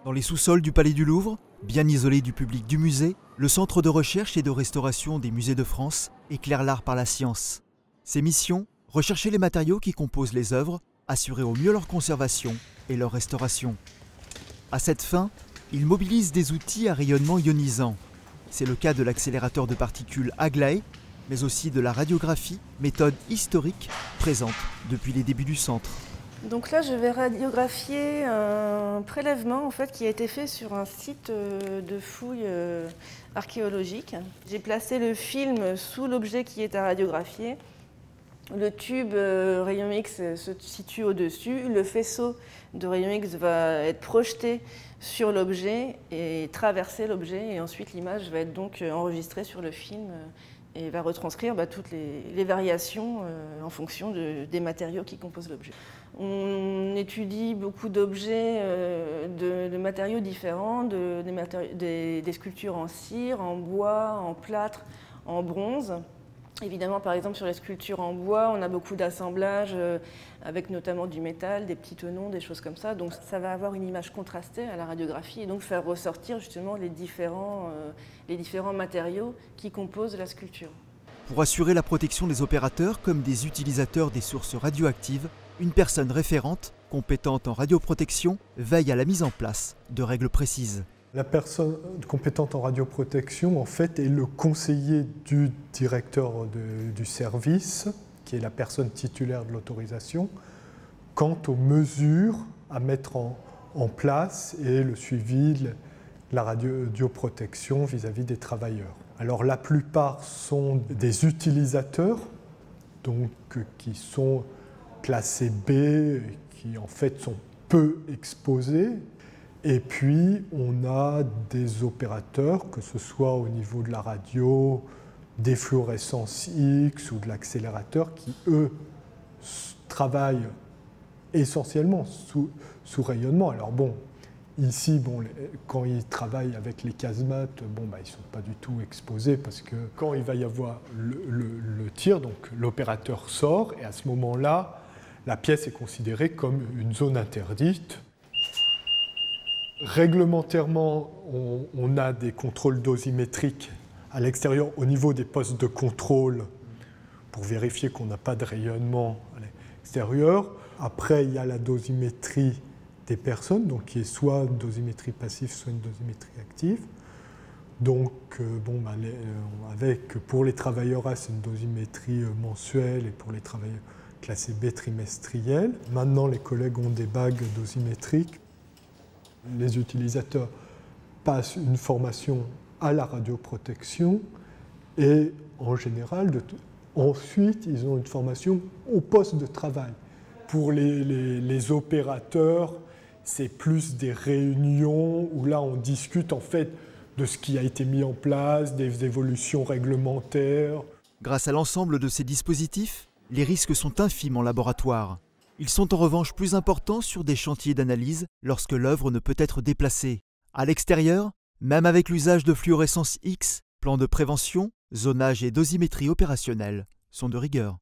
Dans les sous-sols du Palais du Louvre, bien isolé du public du musée, le Centre de recherche et de restauration des musées de France éclaire l'art par la science. Ses missions, rechercher les matériaux qui composent les œuvres, assurer au mieux leur conservation et leur restauration. À cette fin, il mobilise des outils à rayonnement ionisant. C'est le cas de l'accélérateur de particules Aglaé, mais aussi de la radiographie, méthode historique présente depuis les débuts du centre. Donc là, je vais radiographier un prélèvement qui a été fait sur un site de fouilles archéologiques. J'ai placé le film sous l'objet qui est à radiographier. Le tube rayon X se situe au-dessus. Le faisceau de rayon X va être projeté sur l'objet et traverser l'objet. Et ensuite, l'image va être donc enregistrée sur le film et va retranscrire toutes les variations en fonction des matériaux qui composent l'objet. On étudie beaucoup d'objets, de matériaux différents, des sculptures en cire, en bois, en plâtre, en bronze. Évidemment, par exemple, sur les sculptures en bois, on a beaucoup d'assemblages avec notamment du métal, des petits tenons, des choses comme ça. Donc ça va avoir une image contrastée à la radiographie et donc faire ressortir justement les différents matériaux qui composent la sculpture. Pour assurer la protection des opérateurs comme des utilisateurs des sources radioactives, une personne référente, compétente en radioprotection, veille à la mise en place de règles précises. La personne compétente en radioprotection, en fait, est le conseiller du directeur du service, qui est la personne titulaire de l'autorisation, quant aux mesures à mettre en place et le suivi de la radioprotection vis-à-vis des travailleurs. Alors la plupart sont des utilisateurs, donc qui sont classés B, qui en fait sont peu exposés. Et puis, on a des opérateurs, que ce soit au niveau de la radio, des fluorescences X ou de l'accélérateur, qui, eux, travaillent essentiellement sous rayonnement. Alors bon, ici, quand ils travaillent avec les casemates, ils ne sont pas du tout exposés parce que quand il va y avoir le tir, donc l'opérateur sort et à ce moment-là, la pièce est considérée comme une zone interdite. Réglementairement, on a des contrôles dosimétriques à l'extérieur au niveau des postes de contrôle pour vérifier qu'on n'a pas de rayonnement à l'extérieur. Après, il y a la dosimétrie des personnes, donc qui est soit une dosimétrie passive, soit une dosimétrie active. Donc, pour les travailleurs A, c'est une dosimétrie mensuelle et pour les travailleurs classés B, trimestrielle. Maintenant, les collègues ont des bagues dosimétriques. Les utilisateurs passent une formation à la radioprotection et en général, ensuite, ils ont une formation au poste de travail. Pour les opérateurs, c'est plus des réunions où là, on discute en fait de ce qui a été mis en place, des évolutions réglementaires. Grâce à l'ensemble de ces dispositifs, les risques sont infimes en laboratoire. Ils sont en revanche plus importants sur des chantiers d'analyse lorsque l'œuvre ne peut être déplacée. À l'extérieur, même avec l'usage de fluorescence X, plans de prévention, zonage et dosimétrie opérationnelle sont de rigueur.